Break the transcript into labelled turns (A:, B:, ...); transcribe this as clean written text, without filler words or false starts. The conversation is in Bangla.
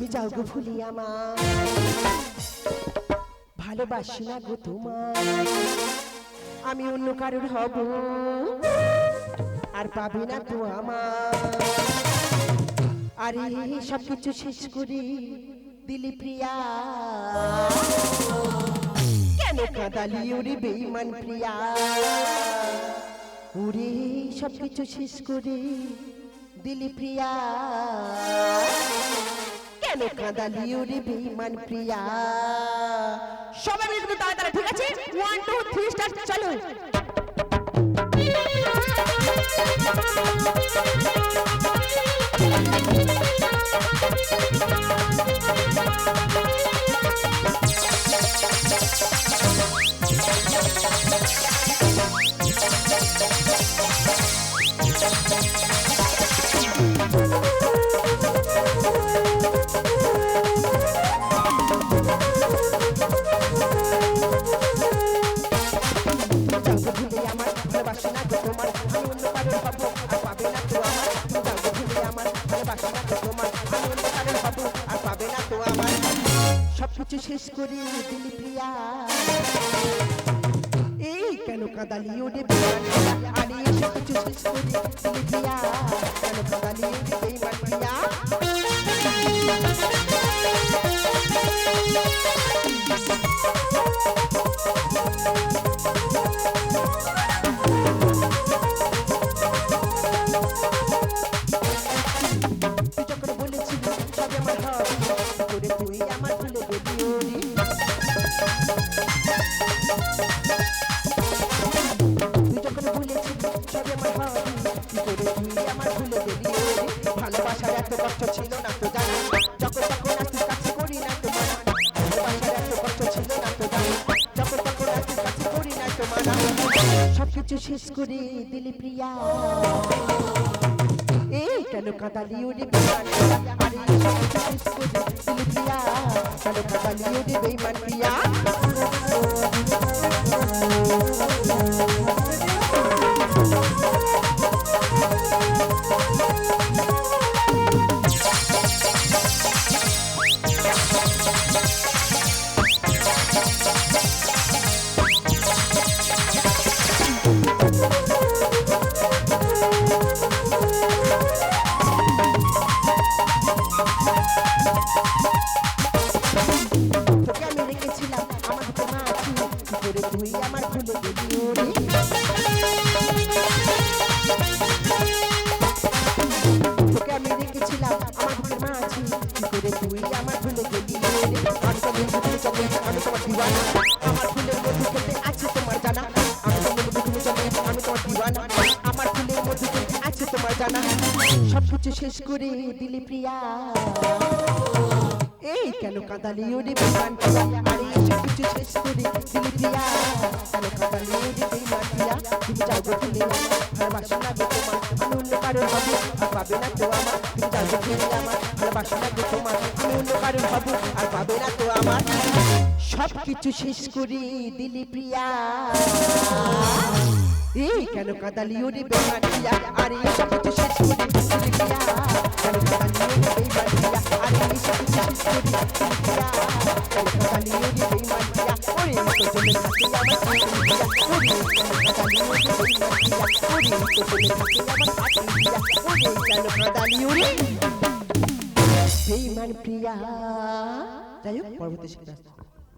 A: তুমি যাও গো ভুলি আমার, ভালোবাসি না গো তোমার, আমি অন্য কারোর হব আর পাবে না তো আমার। আরে সবকিছু শেষ করে দিলি প্রিয়া, কেন কাঁদালি ওরে বেঈমান প্রিয়া? ওরে সবকিছু শেষ করে দিলি প্রিয়া, কেন কাঁদালি ওরে বেঈমান প্রিয়া? সবাই মিলে একটু তাড়াতাড়ি, ঠিক আছে? 1 2 3 স্টার্ট, চলো। সবকিছু শেষ করে দিলি প্রিয়া, এই কেন কাঁদালি ওরে বেঈমান প্রিয়া? আরে সবকিছু শেষ করে দিলি প্রিয়া, কেন কাঁদালি ওরে বেঈমান প্রিয়া? ভালোবাসার এত কষ্ট ছিল না তো জানি, যখন তখন আসিস কাছে করি না তো মানা। ভালোবাসার এত কষ্ট ছিল না তো জানি, যখন তখন আসিস কাছে করি না তো মানা। সবকিছু শেষ করে দিলি প্রিয়া, এই কেন কাঁদালি ওরে বেঈমান প্রিয়া? আরে সবকিছু শেষ করে দিলি প্রিয়া, কেন কাঁদালি ওরে বেঈমান প্রিয়া? তোকে আমি রেখেছিলাম আমার বুকে মাছি, কি করে তুই আমার ভুলে গেলি ওরে? তোকে আমি রেখেছিলাম আমার বুকে মাছি, কি করে তুই আমার ভুলে গেলি ওরে? আমি তো তুমি চলে, আমি তোমার দিওয়ানা, আমার ফুলের মধ্যে খেলতে আছে তোমার জানা। আমি তো তুমি চলে, আমি তোমার দিওয়ানা, আমার ফুলের মধ্যে খেলতে আছে তোমার জানা। সবকিছু শেষ করে দিলি প্রিয়া, এই কেন কাঁদালি ওরে বেঈমান প্রিয়া? আরে সবকিছু শেষ করে দিলি প্রিয়া, কেন কাঁদালি ওরে বেঈমান প্রিয়া? তুমি যাও গো ভুলে আমার, ভালোবাসি না গো তোমার, আমি অন্য কারোর হব আর পাবে না তো আমার। তুমি যাও গো ভুলে আমার, ভালোবাসি না গো তোমার, আমি অন্য কারোর হব আর পাবে না তো আমার। সবকিছু শেষ করে দিলি প্রিয়া, এই কেন কাঁদালি ওরে বেঈমান প্রিয়া? আরে সবকিছু শেষ করে দিলি প্রিয়া, কেন কাঁদালি ওরে বেঈমান প্রিয়া? আরে সবকিছু শেষ করে দিলি প্রিয়া, কেন কাঁদালি ওরে বেঈমান প্রিয়া? ওরে তো চলে থাকে আমার সাথে প্রিয়া, ওরে কাঁদালি ওরে বেঈমান প্রিয়া, ওরে তো চলে থাকে আমার সাথে প্রিয়া, ওরে কেন কাঁদালি ওরে বেঈমান প্রিয়া? যাই হোক, পরবর্তী শিক্ষা।